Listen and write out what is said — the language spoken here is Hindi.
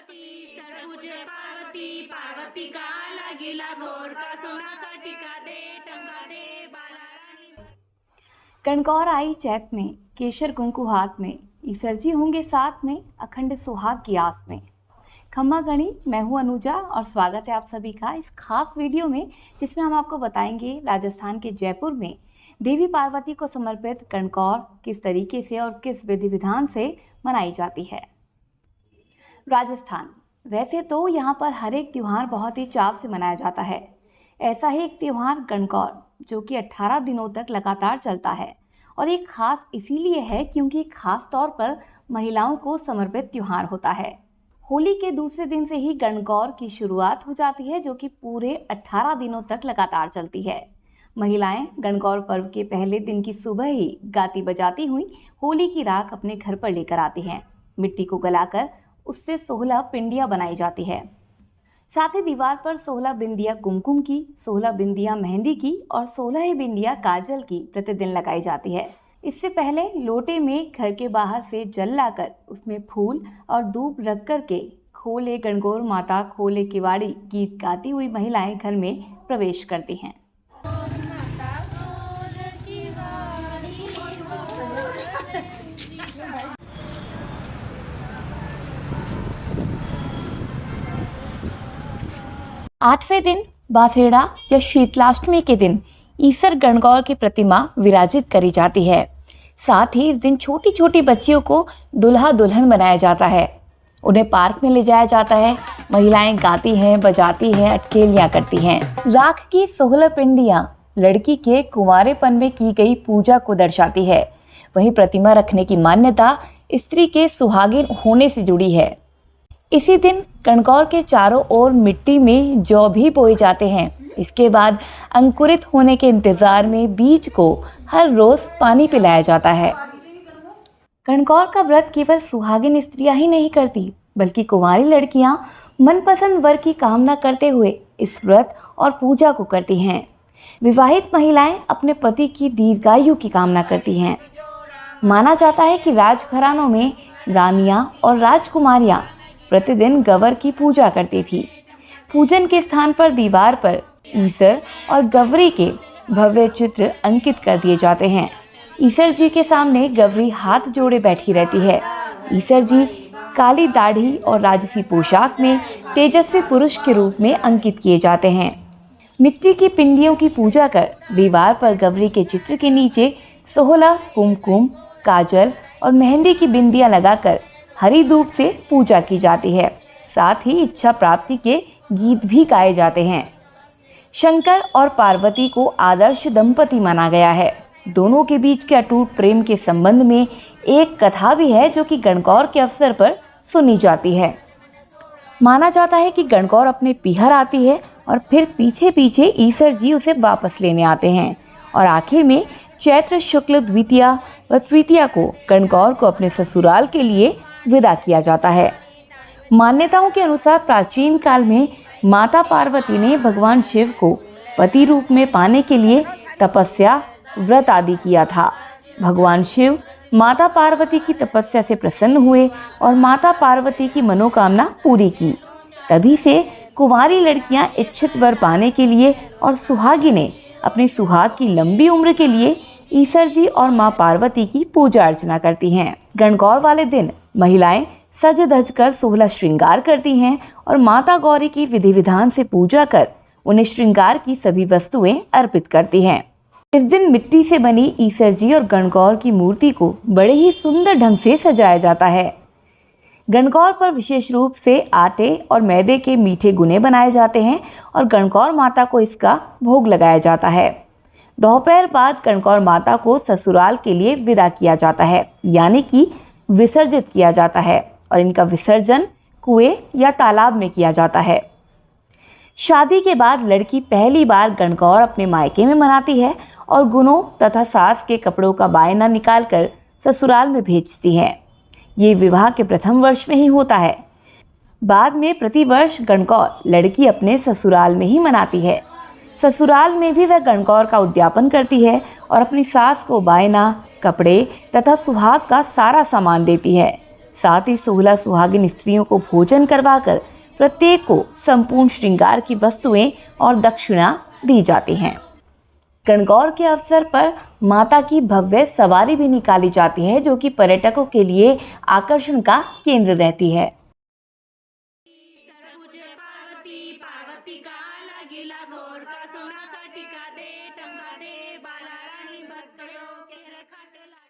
पार्वती सर्वपूज्य पार्वती पार्वती का लागिला गोर का सोना का टीका दे टंगा दे बाला रानी। कणकौर आई चैत में, केशर कुंकु हाथ में, ईसर जी होंगे साथ में, अखंड सुहाग की आस में। खम्मा गणी, मैं हूं अनुजा और स्वागत है आप सभी का इस खास वीडियो में, जिसमें हम आपको बताएंगे राजस्थान के जयपुर में देवी पार्वती को समर्पित कणकौर किस तरीके से और किस विधि विधान से मनाई जाती है। राजस्थान, वैसे तो यहाँ पर हर एक त्यौहार बहुत ही चाव से मनाया जाता है। ऐसा ही एक त्यौहार कणकौर, जो कि 18 दिनों तक लगातार चलता है और एक खास इसीलिए है क्योंकि खास तौर पर महिलाओं को समर्पित त्यौहार होता है। होली के दूसरे दिन से ही कणकौर की शुरुआत हो जाती है, जो कि पूरे 18 दिनों तक लगातार चलती है। महिलाएं कणकौर पर्व के पहले दिन की सुबह ही गाती बजाती हुई होली की राख अपने घर पर लेकर आती हैं। मिट्टी को गलाकर उससे 16 पिंडियां बनाई जाती है। साथ ही दीवार पर 16 बिंदियां कुमकुम की, 16 बिंदियां मेहंदी की और 16 ही बिंदियां काजल की प्रतिदिन लगाई जाती है। इससे पहले लोटे में घर के बाहर से जल लाकर उसमें फूल और धूप रख कर के खोले गणगौर माता खोले किवाड़ी गीत गाती हुई महिलाएं घर में प्रवेश करती हैं। 8वें दिन बासेड़ा या शीतलाष्टमी के दिन ईसर गणगौर की प्रतिमा विराजित करी जाती है। साथ ही इस दिन छोटी छोटी बच्चियों को दुल्हा दुल्हन बनाया जाता है। उन्हें पार्क में ले जाया जाता है। महिलाएं गाती हैं, बजाती हैं, अटखेलियां करती हैं। राख की 16 पिंडियां लड़की के कुंवारेपन में की गई पूजा को दर्शाती है। वहीं प्रतिमा रखने की मान्यता स्त्री के सुहागिन होने से जुड़ी है। इसी दिन कणकौर के चारों ओर मिट्टी में जौ भी बोए जाते हैं। इसके बाद अंकुरित होने के इंतजार में बीज को हर रोज पानी पिलाया जाता है। कणकौर का व्रत केवल सुहागिन स्त्रियां ही नहीं करती, बल्कि कुंवारी लड़कियां मनपसंद वर की कामना करते हुए इस व्रत और पूजा को करती हैं। विवाहित महिलाएं अपने पति की दीर्घायु की कामना करती हैं। माना जाता है कि राजघरानों में रानियां और राजकुमारियां प्रतिदिन गवर की पूजा करती थी। पूजन के स्थान पर दीवार पर ईसर और गवरी के भव्य चित्र अंकित कर दिए जाते हैं। ईसर जी के सामने गवरी हाथ जोड़े बैठी रहती है। ईसर जी काली दाढ़ी और राजसी पोशाक में तेजस्वी पुरुष के रूप में अंकित किए जाते हैं। मिट्टी की पिंडियों की पूजा कर दीवार पर गवरी के चित्र के नीचे 16 कुमकुम, काजल और मेहंदी की बिंदियां लगाकर हरी धूप से पूजा की जाती है। साथ ही इच्छा प्राप्ति के गीत भी गाए जाते हैं। शंकर और पार्वती को आदर्श दंपति माना गया है। दोनों के बीच के अटूट प्रेम के संबंध में एक कथा भी है, जो कि कणकौर के अवसर पर सुनी जाती है। माना जाता है कि कणकौर अपने पीहर आती है और फिर पीछे पीछे ईसर जी उसे वापस लेने आते हैं और आखिर में चैत्र शुक्ल द्वितीया व तृतीया को कणकौर को अपने ससुराल के लिए विदा किया जाता है। मान्यताओं के अनुसार प्राचीन काल में माता पार्वती ने भगवान शिव को पति रूप में पाने के लिए तपस्या, व्रत आदि किया था। भगवान शिव माता पार्वती की तपस्या से प्रसन्न हुए और माता पार्वती की मनोकामना पूरी की। तभी से कुंवारी लड़कियां इच्छित वर पाने के लिए और सुहागिनें अपने सुहाग की लंबी उम्र के लिए ईसर जी और मां पार्वती की पूजा अर्चना करती हैं। कणकौर वाले दिन महिलाएं सज धज कर 16 श्रृंगार करती हैं और माता गौरी की विधि विधान से पूजा कर उन्हें श्रृंगार की सभी वस्तुएं अर्पित करती हैं। इस दिन मिट्टी से बनी ईसर जी और कणकौर की मूर्ति को बड़े ही सुंदर ढंग से सजाया जाता है। कणकौर पर विशेष रूप से आटे और मैदे के मीठे गुने बनाए जाते हैं और कणकौर माता को इसका भोग लगाया जाता है। दोपहर बाद कणकौर माता को ससुराल के लिए विदा किया जाता है, यानी कि विसर्जित किया जाता है और इनका विसर्जन कुएं या तालाब में किया जाता है। शादी के बाद लड़की पहली बार कणकौर अपने मायके में मनाती है और गुनों तथा सास के कपड़ों का बायना निकालकर ससुराल में भेजती है। ये विवाह के प्रथम वर्ष में ही होता है। बाद में प्रतिवर्ष कणकौर लड़की अपने ससुराल में ही मनाती है। ससुराल में भी वह कणकौर का उद्यापन करती है और अपनी सास को बायना, कपड़े तथा सुहाग का सारा सामान देती है। साथ ही 16 सुहागिन स्त्रियों को भोजन करवाकर प्रत्येक को संपूर्ण श्रृंगार की वस्तुएं और दक्षिणा दी जाती हैं। गणगौर के अवसर पर माता की भव्य सवारी भी निकाली जाती है, जो कि पर्यटकों के लिए आकर्षण का केंद्र रहती है। पूज्य पार्वती पार्वती का लागिला गौर का सोना का टीका दे टंका दे बाला रानी भक्त करो केर खाटला।